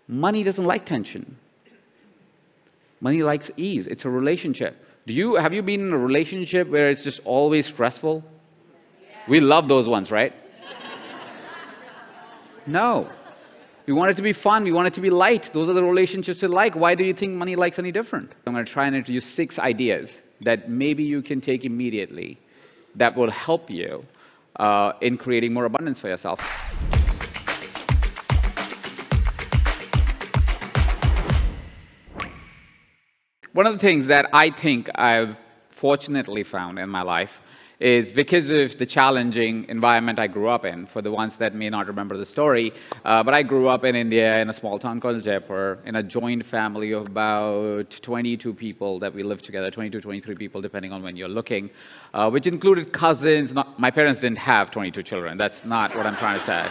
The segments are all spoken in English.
Money doesn't like tension. Money likes ease. It's a relationship. Have you been in a relationship where it's just always stressful? We love those ones, right? No. We want it to be fun. We want it to be light. Those are the relationships we like. Why do you think money likes any different? I'm going to try and introduce 6 ideas that maybe you can take immediately that will help you in creating more abundance for yourself. One of the things that I think I've fortunately found in my life is because of the challenging environment I grew up in. For the ones that may not remember the story, but I grew up in India in a small town called Jaipur in a joint family of about 22 people that we lived together, 22, 23 people depending on when you're looking, which included cousins. My parents didn't have 22 children. That's not what I'm trying to say.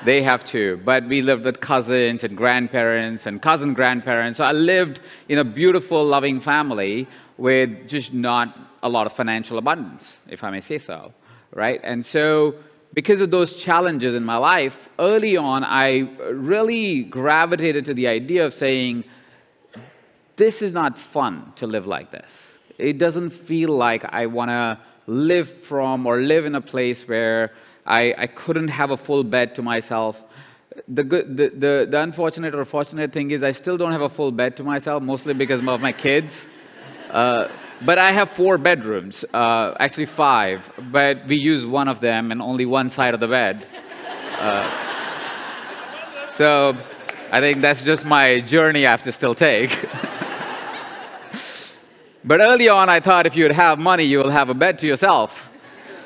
They have 2, but we lived with cousins and grandparents and cousin grandparents. So I lived in a beautiful, loving family with just not a lot of financial abundance, if I may say so, right? And so because of those challenges in my life, early on, I really gravitated to the idea of saying, this is not fun to live like this. It doesn't feel like I want to live from or live in a place where I couldn't have a full bed to myself. The unfortunate or fortunate thing is I still don't have a full bed to myself, mostly because of my kids. But I have 4 bedrooms, actually 5, but we use one of them and only one side of the bed. So I think that's just my journey I have to still take. But early on, I thought if you would have money, you will have a bed to yourself.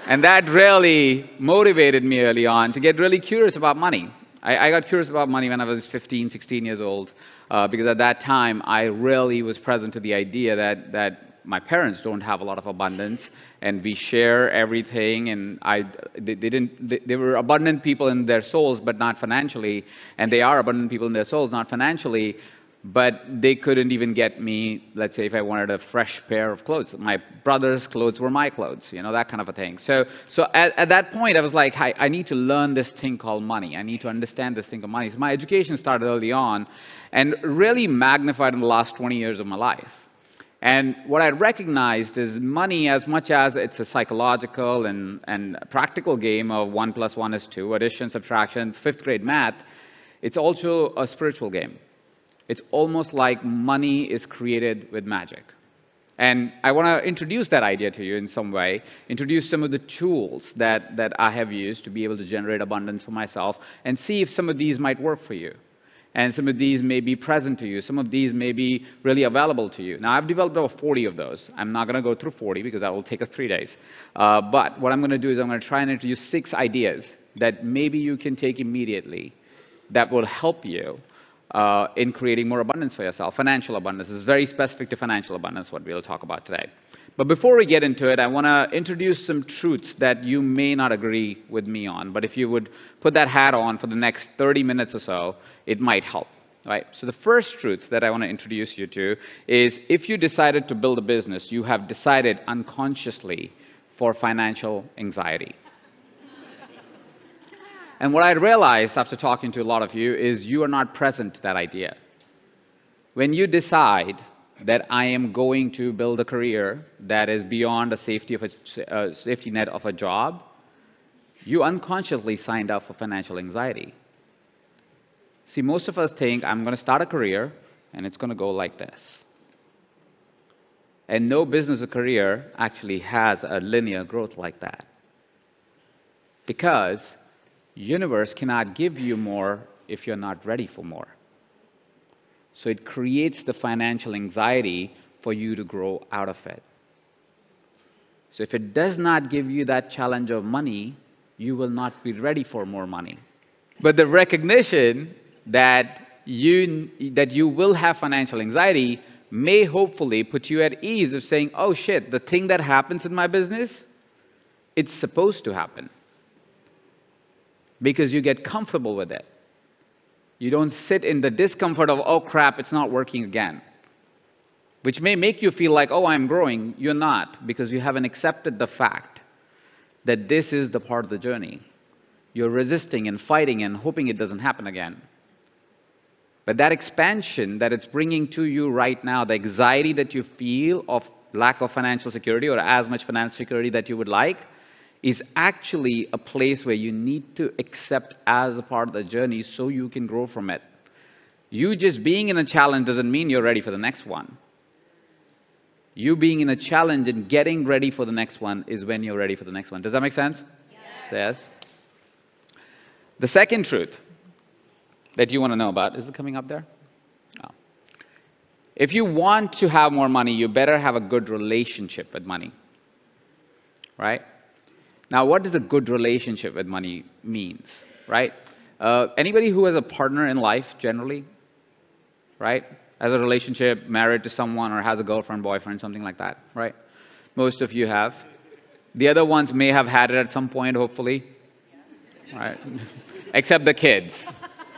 And that really motivated me early on to get really curious about money. I got curious about money when I was 15, 16 years old, because at that time I really was present to the idea that my parents don't have a lot of abundance, and we share everything, and they were abundant people in their souls, but not financially, and they are abundant people in their souls, not financially. But they couldn't even get me, let's say, if I wanted a fresh pair of clothes. My brother's clothes were my clothes, that kind of a thing. So at that point, I was like, I need to learn this thing called money. I need to understand this thing called money. So my education started early on and really magnified in the last 20 years of my life. And what I recognized is money, as much as it's a psychological and practical game of 1 + 1 = 2, addition, subtraction, 5th grade math, it's also a spiritual game. It's almost like money is created with magic. And I want to introduce that idea to you in some way, introduce some of the tools that I have used to be able to generate abundance for myself, and see if some of these might work for you. And some of these may be present to you. Some of these may be really available to you. Now, I've developed over 40 of those. I'm not going to go through 40 because that will take us 3 days. But what I'm going to do is I'm going to try and introduce 6 ideas that maybe you can take immediately that will help you in creating more abundance for yourself. Financial abundance is very specific to financial abundance, what we'll talk about today. But before we get into it, I want to introduce some truths that you may not agree with me on. But if you would put that hat on for the next 30 minutes or so, it might help. Right? So the first truth that I want to introduce you to is if you decided to build a business, you have decided unconsciously for financial anxiety. And what I realized after talking to a lot of you is you are not present to that idea. When you decide that I am going to build a career that is beyond a safety net of a job, you unconsciously signed up for financial anxiety. See, most of us think I'm going to start a career and it's going to go like this. And no business or career actually has a linear growth like that. Because universe cannot give you more if you're not ready for more. So it creates the financial anxiety for you to grow out of it. So if it does not give you that challenge of money, you will not be ready for more money. But the recognition that you will have financial anxiety may hopefully put you at ease of saying, oh shit, the thing that happens in my business, it's supposed to happen. Because you get comfortable with it. You don't sit in the discomfort of, oh crap, it's not working again. Which may make you feel like, oh, I'm growing. You're not, because you haven't accepted the fact that this is the part of the journey. You're resisting and fighting and hoping it doesn't happen again. But that expansion that it's bringing to you right now, the anxiety that you feel of lack of financial security or as much financial security that you would like, is actually a place where you need to accept as a part of the journey so you can grow from it. You just being in a challenge doesn't mean you're ready for the next one. You being in a challenge and getting ready for the next one is when you're ready for the next one. Does that make sense? Yes. The second truth that you want to know about, is it coming up there? Oh. If you want to have more money, you better have a good relationship with money. Right? Now, what does a good relationship with money means? Right? Anybody who has a partner in life, generally, right? Has a relationship, married to someone, or has a girlfriend, boyfriend, something like that, right? Most of you have. The other ones may have had it at some point, hopefully. Right? Except the kids.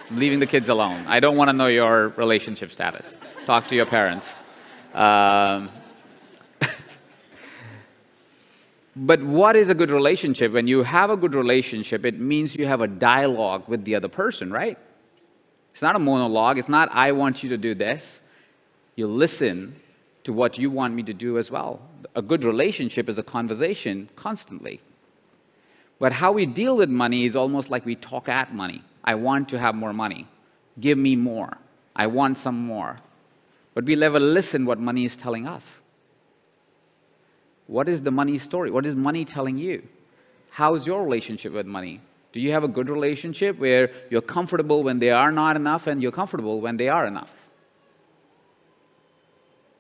I'm leaving the kids alone. I don't want to know your relationship status. Talk to your parents. But what is a good relationship? When you have a good relationship, it means you have a dialogue with the other person, right? It's not a monologue. It's not, I want you to do this. You listen to what you want me to do as well. A good relationship is a conversation constantly. But how we deal with money is almost like we talk at money. I want to have more money. Give me more. I want some more. But we never listen what money is telling us. What is the money story? What is money telling you? How's your relationship with money? Do you have a good relationship where you're comfortable when they are not enough and you're comfortable when they are enough?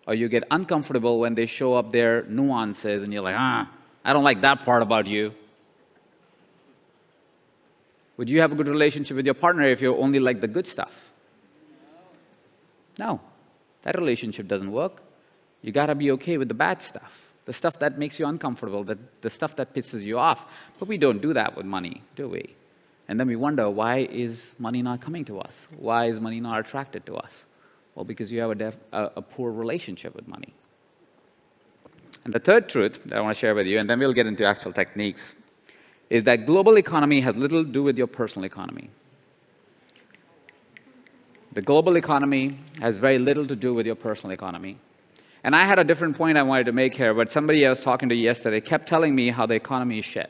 Or you get uncomfortable when they show up their nuances and you're like, I don't like that part about you. Would you have a good relationship with your partner if you only like the good stuff? No. That relationship doesn't work. You got to be okay with the bad stuff. The stuff that makes you uncomfortable, the stuff that pisses you off. But we don't do that with money, do we? And then we wonder, why is money not coming to us? Why is money not attracted to us? Well, because you have a poor relationship with money. And the third truth that I want to share with you, and then we'll get into actual techniques, is that global economy has little to do with your personal economy. The global economy has very little to do with your personal economy. And I had a different point I wanted to make here, but somebody I was talking to yesterday kept telling me how the economy is shit.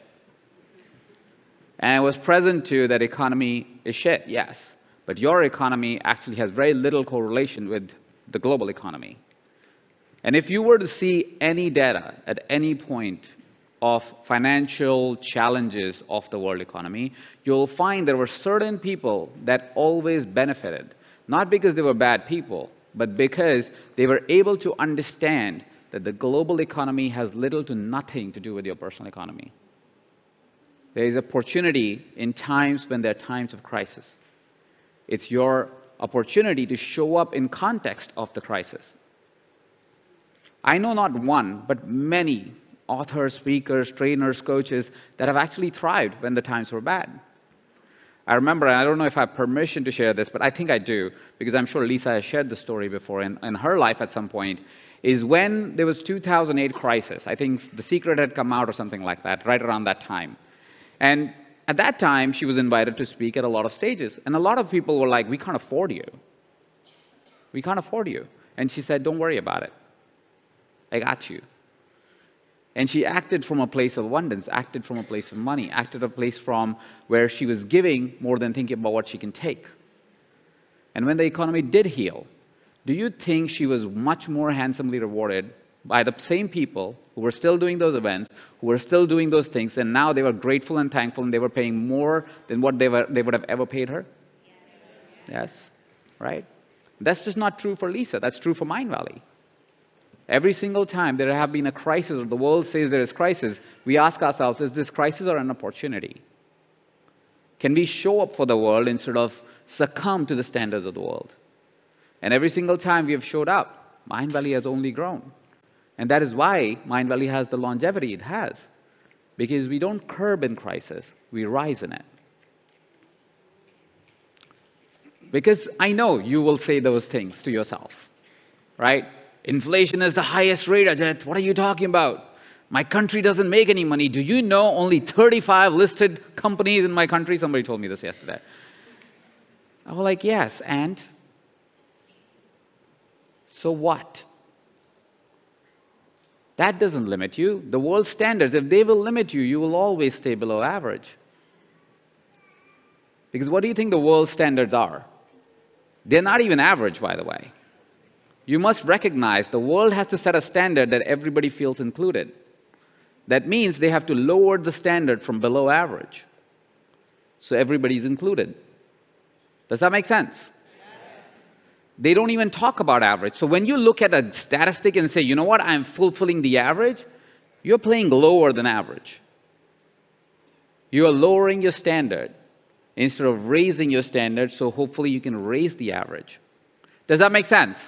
And I was present to that economy is shit, yes. But your economy actually has very little correlation with the global economy. And if you were to see any data at any point of financial challenges of the world economy, you'll find there were certain people that always benefited. Not because they were bad people, but because they were able to understand that the global economy has little to nothing to do with your personal economy. There is opportunity in times when there are times of crisis. It's your opportunity to show up in context of the crisis. I know not one, but many authors, speakers, trainers, coaches that have actually thrived when the times were bad. I remember, and I don't know if I have permission to share this, but I think I do, because I'm sure Lisa has shared the story before in her life at some point, is when there was 2008 crisis. I think The Secret had come out or something like that, right around that time. And at that time, she was invited to speak at a lot of stages. And a lot of people were like, we can't afford you. We can't afford you. And she said, don't worry about it. I got you. And she acted from a place of abundance, acted from a place of money, acted a place from where she was giving more than thinking about what she can take. And when the economy did heal, do you think she was much more handsomely rewarded by the same people who were still doing those events, who were still doing those things, and now they were grateful and thankful and they were paying more than what they would have ever paid her? Yes. Right? That's just not true for Lisa. That's true for Mindvalley. Every single time there have been a crisis or the world says there is crisis, we ask ourselves, is this crisis or an opportunity? Can we show up for the world instead of succumb to the standards of the world? And every single time we have showed up, Mindvalley has only grown. And that is why Mindvalley has the longevity it has. Because we don't curb in crisis, we rise in it. Because I know you will say those things to yourself, right? Inflation is the highest rate, Ajit. What are you talking about? My country doesn't make any money. Do you know only 35 listed companies in my country? Somebody told me this yesterday. I was like, yes, and So what? That doesn't limit you. The world standards, if they will limit you, you will always stay below average. Because what do you think the world standards are? They're not even average, by the way. You must recognize the world has to set a standard that everybody feels included. That means they have to lower the standard from below average. So everybody's included. Does that make sense? They don't even talk about average. So when you look at a statistic and say, you know what, I'm fulfilling the average, you're playing lower than average. You are lowering your standard instead of raising your standard, so hopefully you can raise the average. Does that make sense?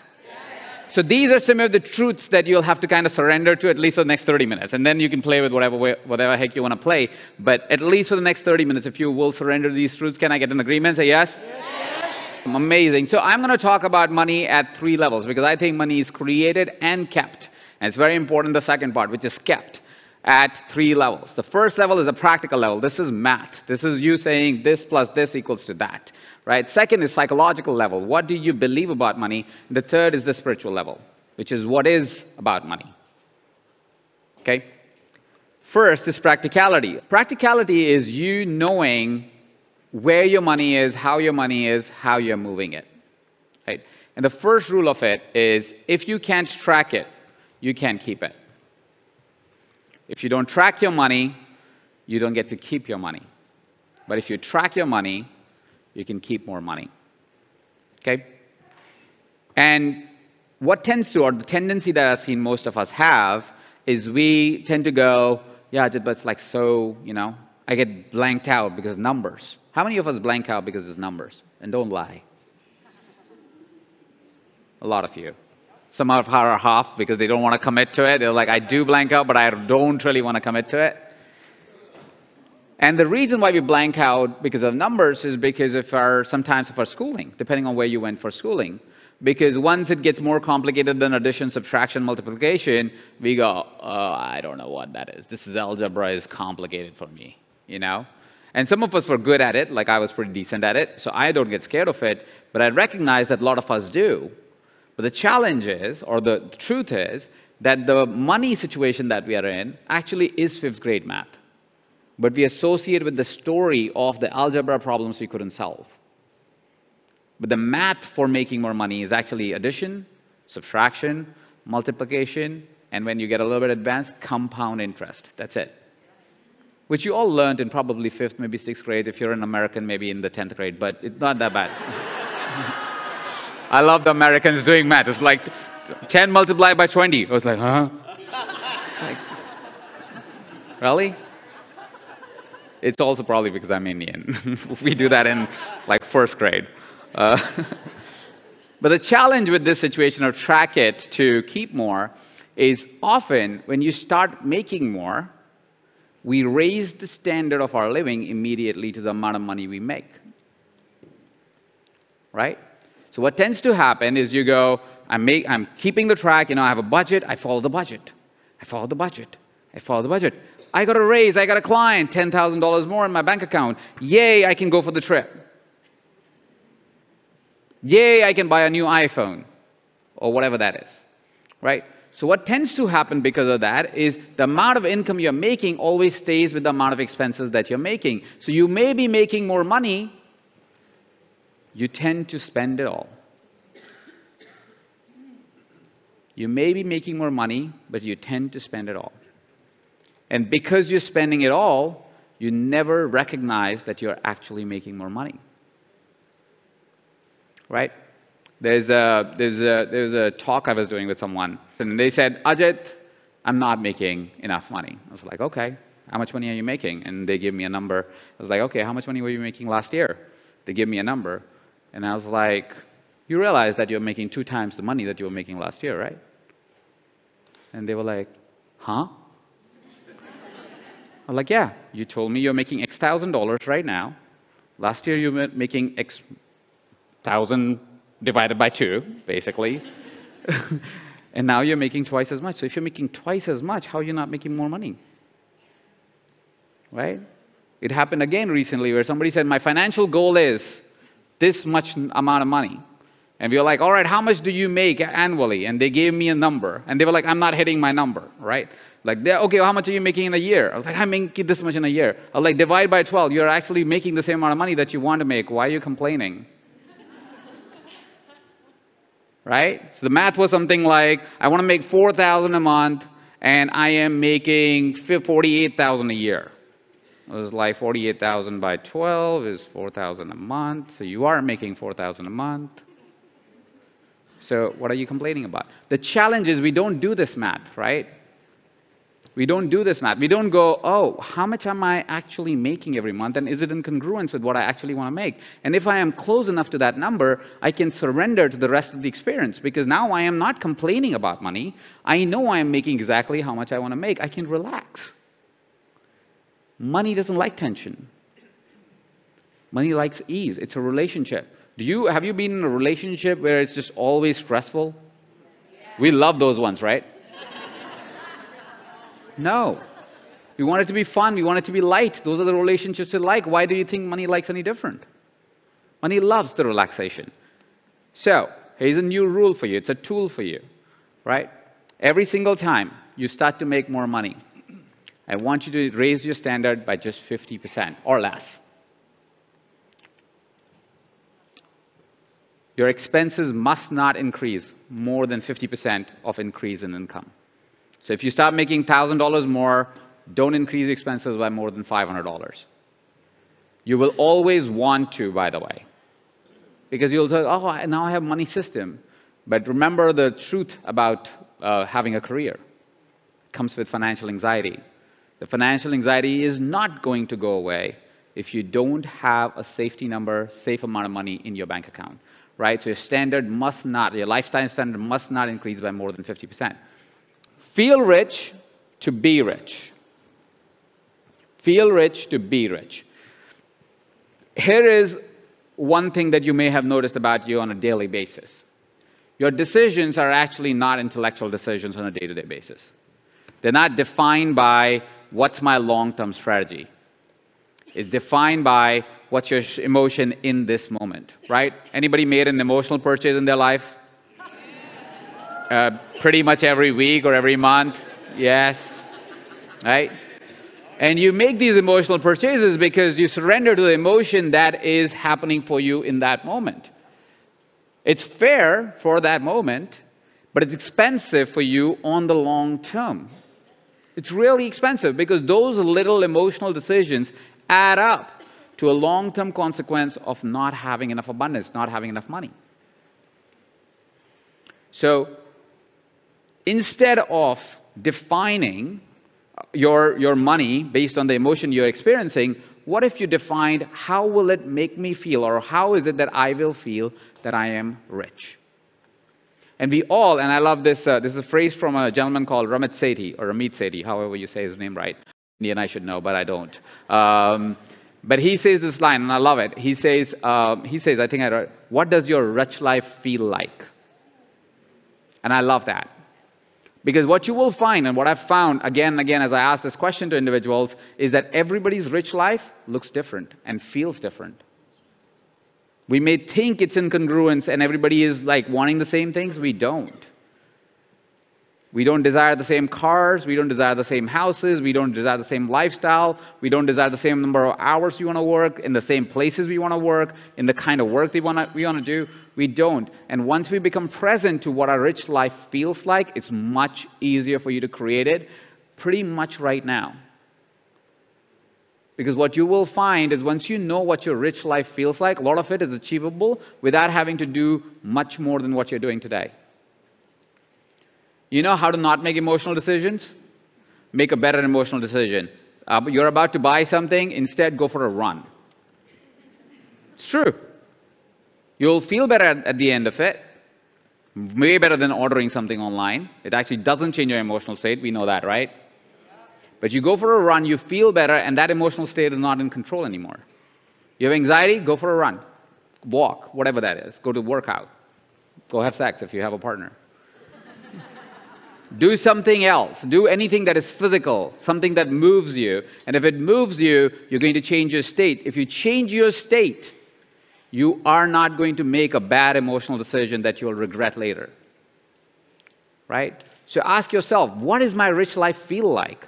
So these are some of the truths that you'll have to kind of surrender to at least for the next 30 minutes. And then you can play with whatever heck you want to play. But at least for the next 30 minutes, if you will surrender to these truths, can I get an agreement? Say yes? Amazing. So I'm going to talk about money at 3 levels because I think money is created and kept. And it's very important, the second part, which is kept at 3 levels. The first level is the practical level. This is math. This is you saying this plus this equals to that. Right? Second is psychological level. What do you believe about money? And the third is the spiritual level, which is what is about money. Okay? First is practicality. Practicality is you knowing where your money is, how you're moving it. Right? And the first rule of it is if you can't track it, you can't keep it. If you don't track your money, you don't get to keep your money. But if you track your money, you can keep more money. Okay? And what tends to, or the tendency that I've seen most of us have, is we tend to go, yeah, but it's like so, you know, I get blanked out because of numbers. How many of us blank out because of numbers? And don't lie. A lot of you. Some of us are half because they don't want to commit to it. They're like, I do blank out, but I don't really want to commit to it. And the reason why we blank out because of numbers is because of sometimes of our schooling, depending on where you went for schooling. Because once it gets more complicated than addition, subtraction, multiplication, we go, oh, I don't know what that is. This is algebra is complicated for me, you know? And some of us were good at it, like I was pretty decent at it, so I don't get scared of it, but I recognize that a lot of us do. But the challenge is, or the truth is, that the money situation that we are in actually is 5th grade math. But we associate with the story of the algebra problems we couldn't solve. But the math for making more money is actually addition, subtraction, multiplication, and when you get a little bit advanced, compound interest. That's it. Which you all learned in probably 5th, maybe 6th grade. If you're an American, maybe in the 10th grade, but it's not that bad. I love the Americans doing math. It's like 10 multiplied by 20. I was like, huh? Like, really? It's also probably because I'm Indian. We do that in like 1st grade. But the challenge with this situation of track it to keep more is often when you start making more, we raise the standard of our living immediately to the amount of money we make. Right? So what tends to happen is you go, I'm keeping the track, you know, I have a budget, I follow the budget. I follow the budget. I follow the budget. I got a raise, I got a client, $10,000 more in my bank account. Yay, I can go for the trip. Yay, I can buy a new iPhone or whatever that is. Right? So what tends to happen because of that is the amount of income you're making always stays with the amount of expenses that you're making. So you may be making more money, you tend to spend it all. You may be making more money, but you tend to spend it all. And because you're spending it all, you never recognize that you're actually making more money. Right? There's a talk I was doing with someone, and they said, Ajit, I'm not making enough money. I was like, okay, how much money are you making? And they gave me a number. I was like, okay, how much money were you making last year? They gave me a number. And I was like, you realize that you're making 2 times the money that you were making last year, right? And they were like, huh? I'm like, yeah, you told me you're making X thousand dollars right now. Last year you were making X thousand divided by 2, basically. And now you're making twice as much. So if you're making twice as much, how are you not making more money? Right? It happened again recently where somebody said, my financial goal is this much amount of money. And we were like, all right, how much do you make annually? And they gave me a number. And they were like, I'm not hitting my number, right? Like, okay, well, how much are you making in a year? I was like, I'm making this much in a year. I was like, divide by 12. You're actually making the same amount of money that you want to make. Why are you complaining? Right? So the math was something like, I want to make $4,000 a month, and I am making $48,000 a year. It was like 48,000 by 12 is 4,000 a month. So you are making 4,000 a month. So what are you complaining about? The challenge is we don't do this math, right? We don't do this math. We don't go, oh, how much am I actually making every month? And is it in congruence with what I actually want to make? And if I am close enough to that number, I can surrender to the rest of the experience. Because now I am not complaining about money. I know I am making exactly how much I want to make. I can relax. Money doesn't like tension. Money likes ease. It's a relationship. Have you been in a relationship where it's just always stressful? Yeah. We love those ones, right? No. We want it to be fun. We want it to be light. Those are the relationships we like. Why do you think money likes any different? Money loves the relaxation. So, here's a new rule for you. It's a tool for you, right? Every single time you start to make more money, I want you to raise your standard by just 50% or less. Your expenses must not increase more than 50% of increase in income. So if you start making $1,000 more, don't increase your expenses by more than $500. You will always want to, by the way. Because you'll say, oh, now I have a money system. But remember the truth about having a career. It comes with financial anxiety. The financial anxiety is not going to go away if you don't have a safety number, safe amount of money in your bank account. Right? So your standard must not, your lifetime standard must not increase by more than 50%. Feel rich to be rich. Feel rich to be rich. Here is one thing that you may have noticed about you on a daily basis. Your decisions are actually not intellectual decisions on a day-to-day basis. They're not defined by what's my long-term strategy. It's defined by what's your emotion in this moment, right? Anybody made an emotional purchase in their life? Pretty much every week or every month? Yes. Right? And you make these emotional purchases because you surrender to the emotion that is happening for you in that moment. It's fair for that moment, but it's expensive for you on the long term. It's really expensive because those little emotional decisions add up to a long-term consequence of not having enough abundance, not having enough money. So instead of defining your money based on the emotion you're experiencing, what if you defined how will it make me feel, or how is it that I will feel that I am rich? And we all, and I love this, this is a phrase from a gentleman called Ramit Sethi, or Ramit Sethi, however you say his name right. Indian, I should know, but I don't. But he says this line, and I love it. He says, I think I wrote, what does your rich life feel like? And I love that. Because what you will find, and what I've found again and again as I ask this question to individuals, is that everybody's rich life looks different and feels different. We may think it's incongruence and everybody is like wanting the same things. We don't. We don't desire the same cars. We don't desire the same houses. We don't desire the same lifestyle. We don't desire the same number of hours we want to work, in the same places we want to work, in the kind of work we want to do. We don't. And once we become present to what our rich life feels like, it's much easier for you to create it pretty much right now. Because what you will find is once you know what your rich life feels like, a lot of it is achievable without having to do much more than what you're doing today. You know how to not make emotional decisions? Make a better emotional decision. You're about to buy something, instead go for a run. It's true. You'll feel better at the end of it. Way better than ordering something online. It actually doesn't change your emotional state. We know that, right? But you go for a run, you feel better, and that emotional state is not in control anymore. You have anxiety? Go for a run. Walk, whatever that is. Go to workout. Go have sex if you have a partner. Do something else. Do anything that is physical, something that moves you. And if it moves you, you're going to change your state. If you change your state, you are not going to make a bad emotional decision that you'll regret later. Right? So ask yourself, what does my rich life feel like?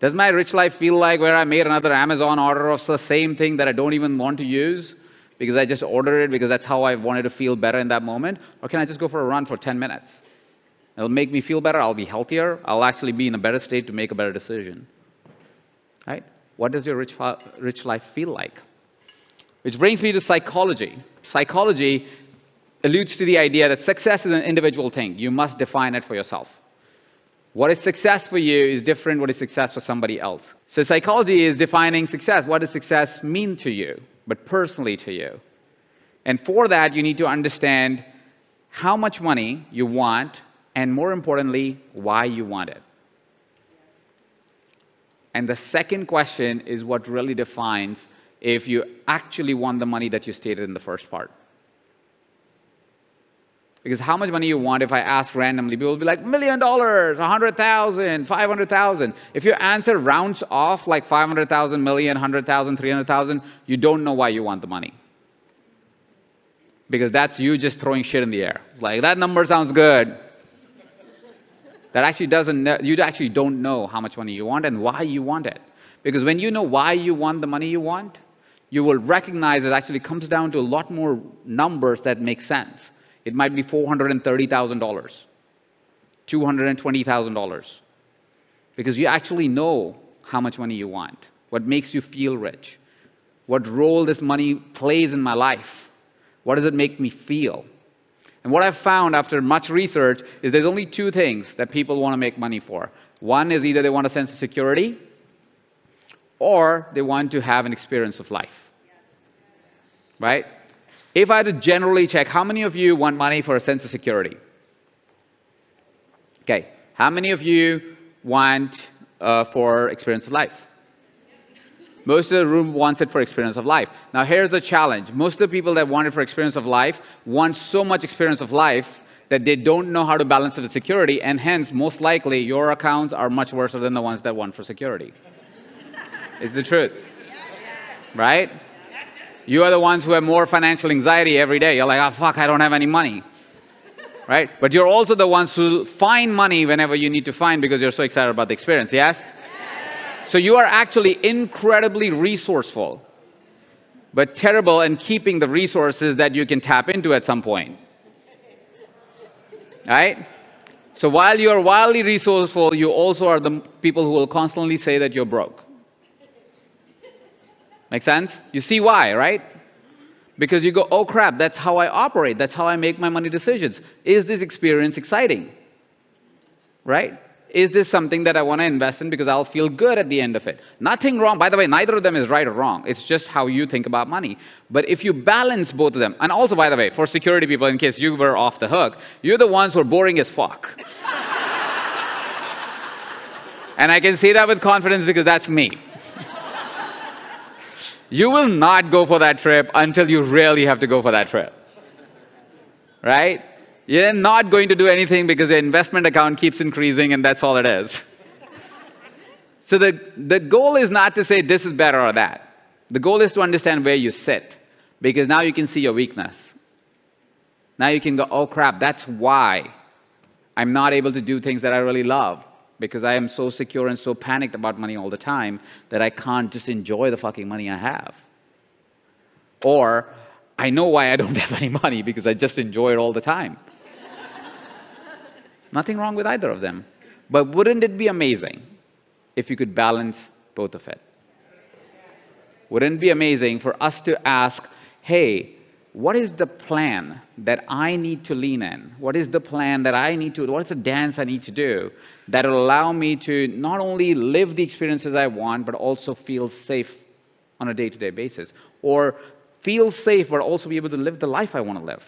Does my rich life feel like where I made another Amazon order of the same thing that I don't even want to use because I just ordered it because that's how I wanted to feel better in that moment? Or can I just go for a run for 10 minutes? It'll make me feel better. I'll be healthier. I'll actually be in a better state to make a better decision. Right? What does your rich life feel like? Which brings me to psychology. Psychology alludes to the idea that success is an individual thing. You must define it for yourself. What is success for you is different what is success for somebody else. So psychology is defining success. What does success mean to you, but personally to you? And for that, you need to understand how much money you want, and more importantly, why you want it. And the second question is what really defines if you actually want the money that you stated in the first part. Because how much money you want, if I ask randomly, people will be like, $1 million, 100,000, 500,000. If your answer rounds off like 500,000, million, 100,000, 300,000, you don't know why you want the money. Because that's you just throwing shit in the air. It's like, that number sounds good. That actually doesn't, you actually don't know how much money you want and why you want it. Because when you know why you want the money you want, you will recognize it actually comes down to a lot more numbers that make sense. It might be $430,000, $220,000. Because you actually know how much money you want, what makes you feel rich, what role this money plays in my life, what does it make me feel. And what I've found after much research is there's only two things that people want to make money for. One is either they want a sense of security or they want to have an experience of life. Right? If I had to generally check, how many of you want money for a sense of security? Okay. How many of you want for experience of life? Most of the room wants it for experience of life. Now here's the challenge. Most of the people that want it for experience of life want so much experience of life that they don't know how to balance it with security, and hence, most likely, your accounts are much worse than the ones that want for security. It's the truth. Right? You are the ones who have more financial anxiety every day. You're like, oh, fuck, I don't have any money. Right? But you're also the ones who find money whenever you need to find because you're so excited about the experience. Yes? So you are actually incredibly resourceful, but terrible in keeping the resources that you can tap into at some point. Right? So while you are wildly resourceful, you also are the people who will constantly say that you're broke. Make sense? You see why, right? Because you go, oh crap, that's how I operate. That's how I make my money decisions. Is this experience exciting? Right? Is this something that I want to invest in because I'll feel good at the end of it? Nothing wrong. By the way, neither of them is right or wrong. It's just how you think about money. But if you balance both of them, and also, by the way, for security people, in case you were off the hook, you're the ones who are boring as fuck. And I can say that with confidence because that's me. You will not go for that trip until you really have to go for that trip. Right? You're not going to do anything because your investment account keeps increasing and that's all it is. So the goal is not to say this is better or that. The goal is to understand where you sit, because now you can see your weakness. Now you can go, oh crap, that's why I'm not able to do things that I really love, because I am so secure and so panicked about money all the time that I can't just enjoy the fucking money I have. Or I know why I don't have any money, because I just enjoy it all the time. Nothing wrong with either of them. But wouldn't it be amazing if you could balance both of it? Wouldn't it be amazing for us to ask, hey, what is the plan that I need to lean in? What is the plan that I need to, what's the dance I need to do that will allow me to not only live the experiences I want, but also feel safe on a day-to-day basis? Or feel safe, but also be able to live the life I want to live.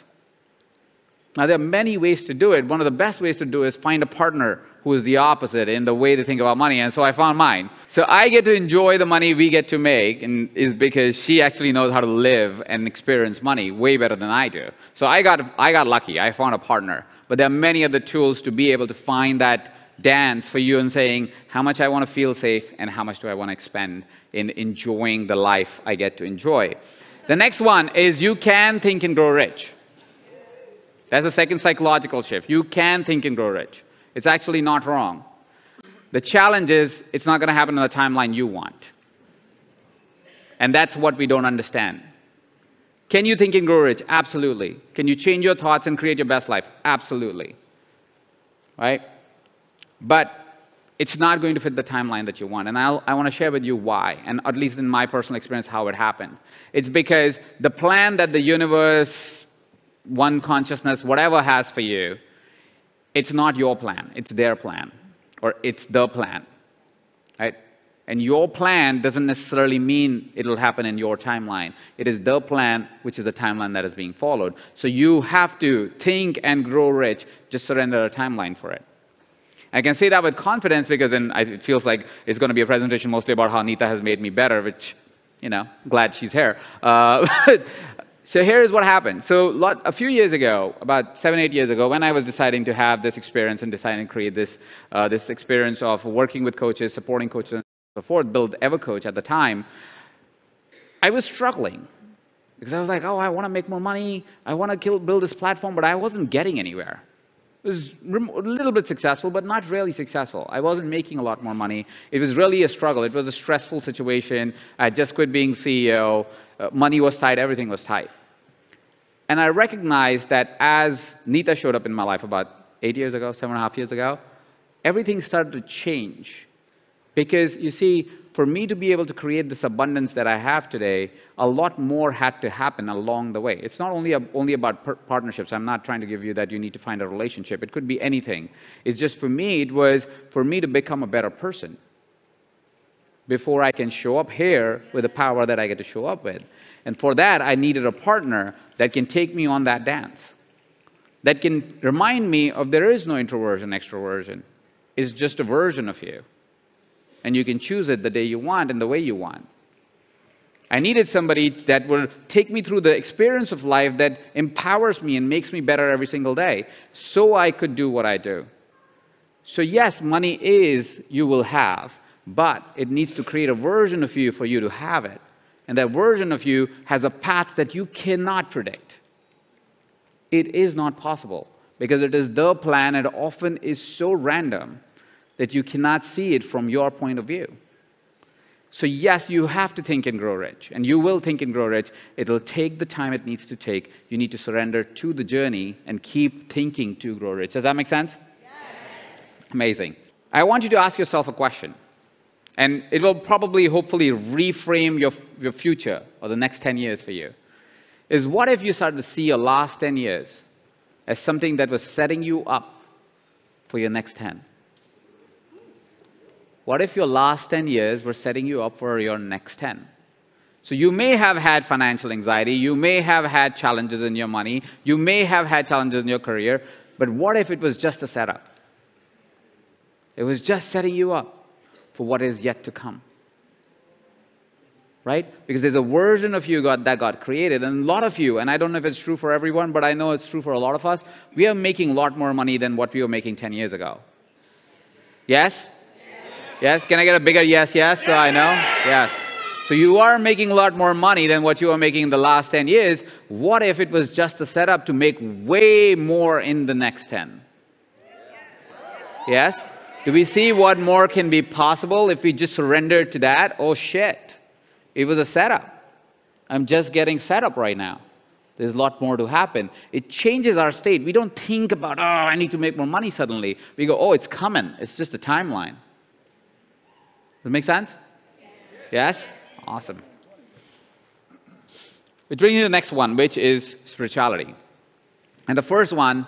Now, there are many ways to do it. One of the best ways to do it is find a partner who is the opposite in the way they think about money. And so I found mine. So I get to enjoy the money we get to make, and is because she actually knows how to live and experience money way better than I do. So I got lucky. I found a partner. But there are many other tools to be able to find that dance for you and saying how much I want to feel safe and how much do I want to expend in enjoying the life I get to enjoy. The next one is you can think and grow rich. That's the second psychological shift. You can think and grow rich. It's actually not wrong. The challenge is it's not going to happen in the timeline you want. And that's what we don't understand. Can you think and grow rich? Absolutely. Can you change your thoughts and create your best life? Absolutely. Right? But it's not going to fit the timeline that you want. And I want to share with you why, and at least in my personal experience, how it happened. It's because the plan that the universe, one consciousness, whatever has for you, it's not your plan. It's their plan. Or it's the plan. Right? And your plan doesn't necessarily mean it'll happen in your timeline. It is the plan, which is the timeline that is being followed. So you have to think and grow rich, just surrender a timeline for it. I can say that with confidence because it feels like it's going to be a presentation mostly about how Neeta has made me better, which, glad she's here. So here is what happened. So a few years ago, about 7, 8 years ago, when I was deciding to have this experience and deciding to create this experience of working with coaches, supporting coaches, and so forth, build EverCoach at the time, I was struggling. Because I was like, I want to make more money. I want to build this platform, but I wasn't getting anywhere. It was a little bit successful, but not really successful. I wasn't making a lot more money. It was really a struggle. It was a stressful situation. I had just quit being CEO. Money was tight. Everything was tight. And I recognized that as Neeta showed up in my life about 8 years ago, 7.5 years ago, everything started to change. Because, you see, for me to be able to create this abundance that I have today, a lot more had to happen along the way. It's not only about partnerships. I'm not trying to give you that you need to find a relationship. It could be anything. It's just for me, it was for me to become a better person before I can show up here with the power that I get to show up with. And for that, I needed a partner that can take me on that dance, that can remind me of there is no introversion, extroversion. It's just a version of you. And you can choose it the day you want and the way you want. I needed somebody that will take me through the experience of life that empowers me and makes me better every single day so I could do what I do. So yes, money you will have, but it needs to create a version of you for you to have it. And that version of you has a path that you cannot predict. It is not possible because it is the plan and often is so random that you cannot see it from your point of view. So yes, you have to think and grow rich, and you will think and grow rich. It'll take the time it needs to take. You need to surrender to the journey and keep thinking to grow rich. Does that make sense? Yes. Amazing. I want you to ask yourself a question, and it will probably, hopefully, reframe your future or the next 10 years for you. Is what if you started to see your last 10 years as something that was setting you up for your next 10? What if your last 10 years were setting you up for your next 10? So you may have had financial anxiety, you may have had challenges in your money, you may have had challenges in your career, but what if it was just a setup? It was just setting you up for what is yet to come. Right? Because there's a version of you that got created, and a lot of you, and I don't know if it's true for everyone, but I know it's true for a lot of us, we are making a lot more money than what we were making 10 years ago. Yes? Yes? Can I get a bigger yes, yes? So I know? Yes. So you are making a lot more money than what you were making in the last 10 years. What if it was just a setup to make way more in the next 10? Yes? Do we see what more can be possible if we just surrender to that? Oh shit. It was a setup. I'm just getting set up right now. There's a lot more to happen. It changes our state. We don't think about, I need to make more money suddenly. We go, it's coming. It's just a timeline. Does it make sense? Yes? Awesome. Which brings me to the next one, which is spirituality. And the first one,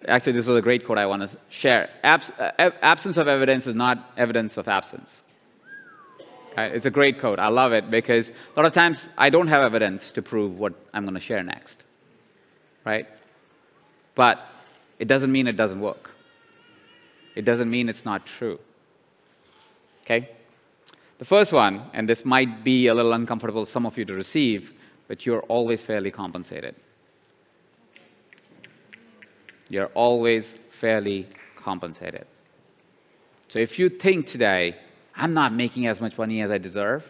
actually this was a great quote I want to share. Absence of evidence is not evidence of absence. It's a great quote. I love it because a lot of times I don't have evidence to prove what I'm going to share next. Right? But it doesn't mean it doesn't work. It doesn't mean it's not true. Okay? The first one, and this might be a little uncomfortable for some of you to receive, but you're always fairly compensated. You're always fairly compensated. So if you think today, I'm not making as much money as I deserve,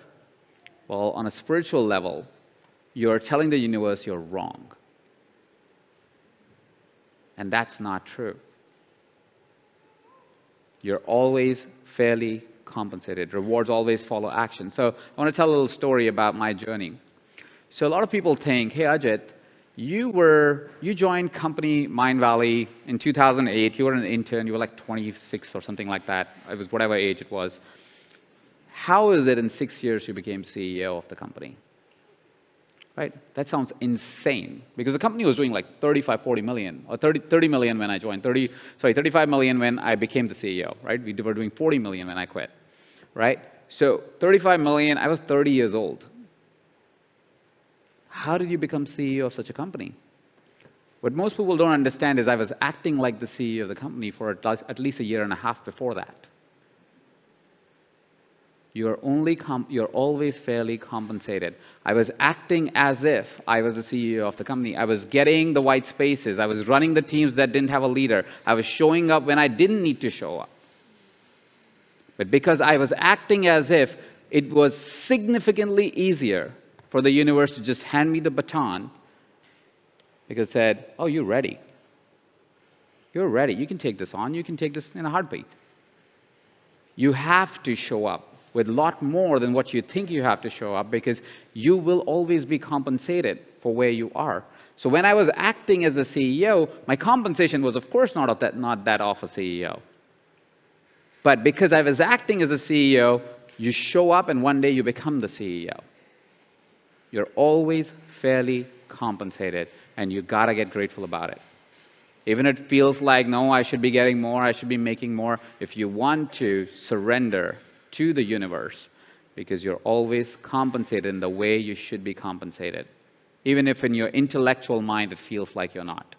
well, on a spiritual level, you're telling the universe you're wrong. And that's not true. You're always fairly compensated. Rewards always follow action. So I want to tell a little story about my journey. So a lot of people think, hey, Ajit, you joined company Mindvalley in 2008. You were an intern. You were like 26 or something like that. It was whatever age it was. How is it in 6 years you became CEO of the company? Right? That sounds insane, because the company was doing like 35, 40 million, or 30 million when I joined, 35 million when I became the CEO, right? We were doing 40 million when I quit, right? So 35 million, I was 30 years old. How did you become CEO of such a company? What most people don't understand is I was acting like the CEO of the company for at least a year and a half before that. You're always fairly compensated. I was acting as if I was the CEO of the company. I was getting the white spaces. I was running the teams that didn't have a leader. I was showing up when I didn't need to show up. But because I was acting as if, it was significantly easier for the universe to just hand me the baton, because it said, oh, you're ready. You're ready. You can take this on. You can take this in a heartbeat. You have to show up with a lot more than what you think you have to show up, because you will always be compensated for where you are. So when I was acting as a CEO, my compensation was, of course, not that of a CEO. But because I was acting as a CEO, you show up and one day you become the CEO. You're always fairly compensated, and you gotta get grateful about it. Even if it feels like, no, I should be getting more, I should be making more, if you want to surrender to the universe, because you're always compensated in the way you should be compensated, even if in your intellectual mind it feels like you're not.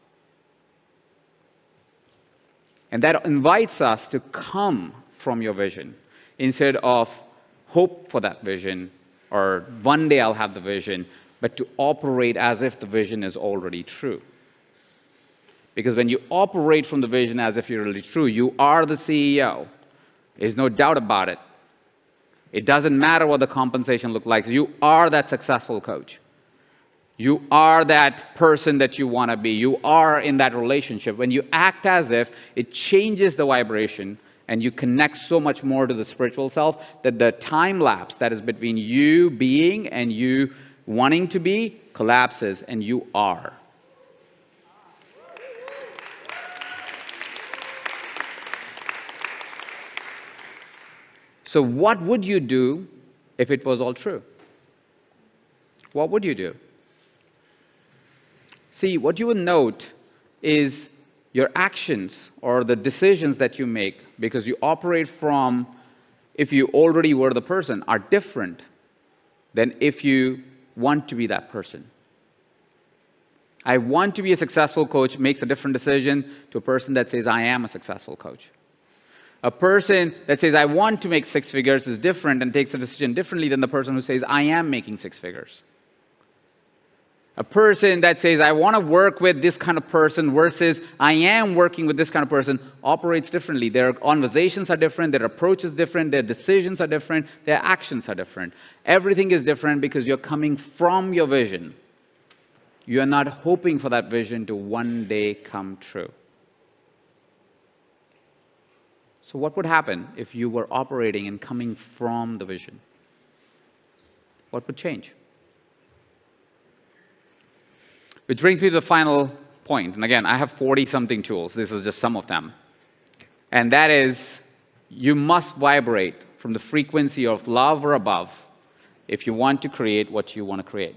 And that invites us to come from your vision instead of hope for that vision, or one day I'll have the vision, but to operate as if the vision is already true. Because when you operate from the vision as if you're really true, you are the CEO. There's no doubt about it. It doesn't matter what the compensation looks like. You are that successful coach. You are that person that you want to be. You are in that relationship. When you act as if, it changes the vibration, and you connect so much more to the spiritual self that the time lapse that is between you being and you wanting to be collapses, and you are. So what would you do if it was all true? What would you do? See, what you will note is your actions or the decisions that you make, because you operate from, if you already were the person, are different than if you want to be that person. I want to be a successful coach makes a different decision to a person that says, I am a successful coach. A person that says, I want to make 6 figures is different and takes a decision differently than the person who says, I am making 6 figures. A person that says, I want to work with this kind of person versus I am working with this kind of person operates differently. Their conversations are different, their approach is different, their decisions are different, their actions are different. Everything is different because you're coming from your vision. You are not hoping for that vision to one day come true. So what would happen if you were operating and coming from the vision? What would change? Which brings me to the final point. And again, I have 40-something tools. This is just some of them. And that is, you must vibrate from the frequency of love or above if you want to create what you want to create.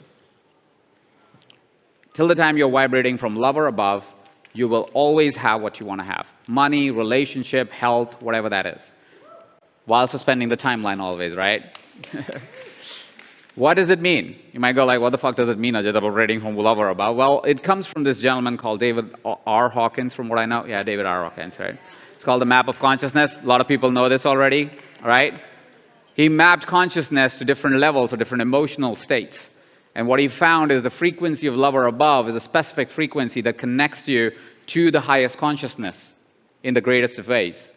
Till the time you're vibrating from love or above, you will always have what you want to have. Money, relationship, health, whatever that is. While suspending the timeline always, right? What does it mean? You might go like, what the fuck does it mean, Ajit, about rating from love or above? Well, it comes from this gentleman called David R. Hawkins, from what I know. Yeah, David R. Hawkins, right? It's called the map of consciousness. A lot of people know this already, right? He mapped consciousness to different levels or different emotional states. And what he found is the frequency of love or above is a specific frequency that connects you to the highest consciousness in the greatest of ways.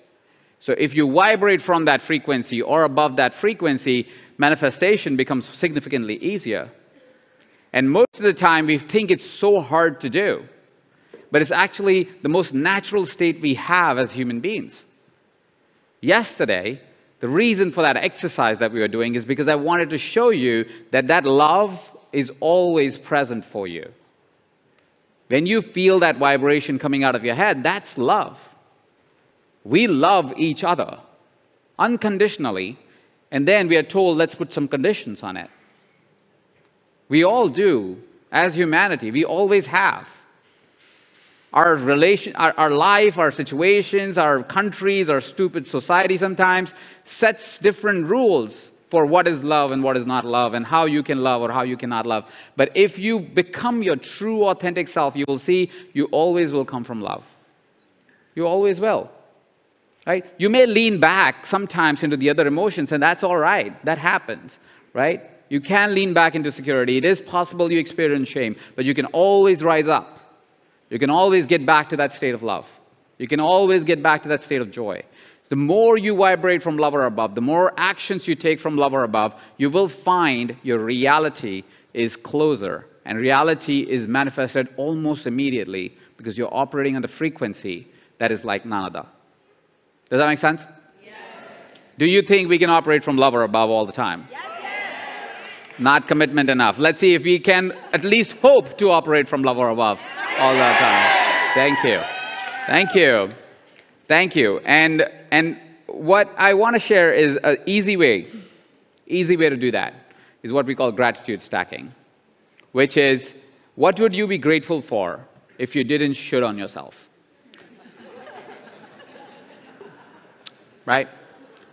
So if you vibrate from that frequency or above that frequency, manifestation becomes significantly easier. And most of the time, we think it's so hard to do. But it's actually the most natural state we have as human beings. Yesterday, the reason for that exercise that we were doing is because I wanted to show you that that love is always present for you. When you feel that vibration coming out of your head, that's love. We love each other unconditionally, and then we are told, let's put some conditions on it. We all do, as humanity. We always have. Our life, our situations, our countries, our stupid society sometimes sets different rules for what is love and what is not love, and how you can love or how you cannot love. But if you become your true, authentic self, you will see you always will come from love. You always will. Right? You may lean back sometimes into the other emotions, and that's all right. That happens. Right? You can lean back into security. It is possible you experience shame, but you can always rise up. You can always get back to that state of love. You can always get back to that state of joy. The more you vibrate from love or above, the more actions you take from love or above, you will find your reality is closer. And reality is manifested almost immediately because you're operating on the frequency that is like none other. Does that make sense? Yes. Do you think we can operate from love or above all the time? Yes. Not commitment enough. Let's see if we can at least hope to operate from love or above all the time. Thank you. Thank you. Thank you. And what I want to share is an easy way to do that is what we call gratitude stacking, which is, what would you be grateful for if you didn't shit on yourself? Right?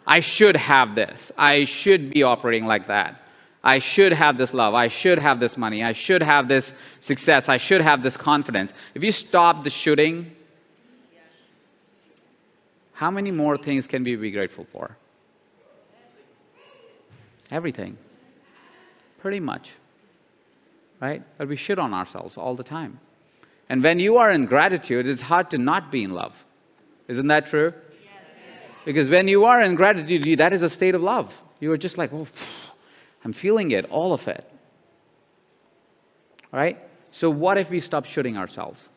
I should have this. I should be operating like that. I should have this love. I should have this money. I should have this success. I should have this confidence. If you stop the shooting, how many more things can we be grateful for? Everything. Pretty much. Right? But we shit on ourselves all the time. And when you are in gratitude, it's hard to not be in love. Isn't that true? Because when you are in gratitude, that is a state of love. You are just like, oh, I'm feeling it, all of it. All right? So what if we stop shooting ourselves?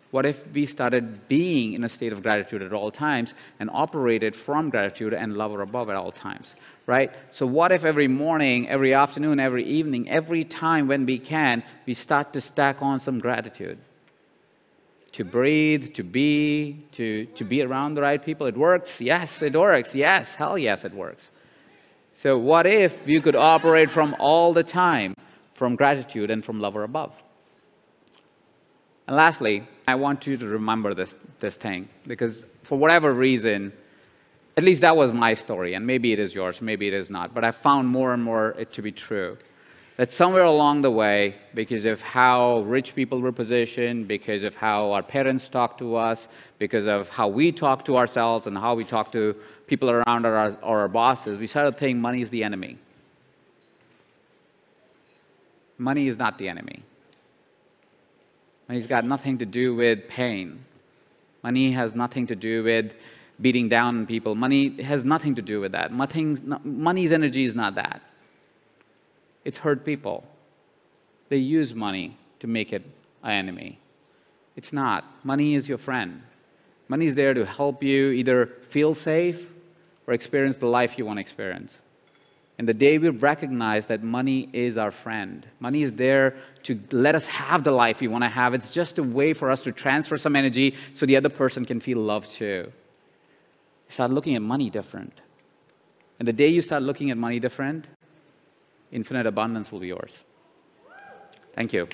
What if we started being in a state of gratitude at all times and operated from gratitude and love or above at all times? Right? So what if every morning, every afternoon, every evening, every time when we can, we start to stack on some gratitude? To breathe, to be around the right people. It works. Yes, it works. Yes, hell yes, it works. So what if you could operate from all the time from gratitude and from love or above? And lastly, I want you to remember this thing, because for whatever reason, at least that was my story, and maybe it is yours, maybe it is not, but I found more and more it to be true. That somewhere along the way, because of how rich people were positioned, because of how our parents talk to us, because of how we talk to ourselves and how we talk to people around our bosses, we started thinking money is the enemy. Money is not the enemy. Money's got nothing to do with pain. Money has nothing to do with beating down on people. Money has nothing to do with that. Money's energy is not that. It's hurt people. They use money to make it an enemy. It's not. Money is your friend. Money is there to help you either feel safe or experience the life you want to experience. And the day we recognize that money is our friend, money is there to let us have the life we want to have. It's just a way for us to transfer some energy so the other person can feel loved too. Start looking at money different. And the day you start looking at money different, infinite abundance will be yours. Thank you.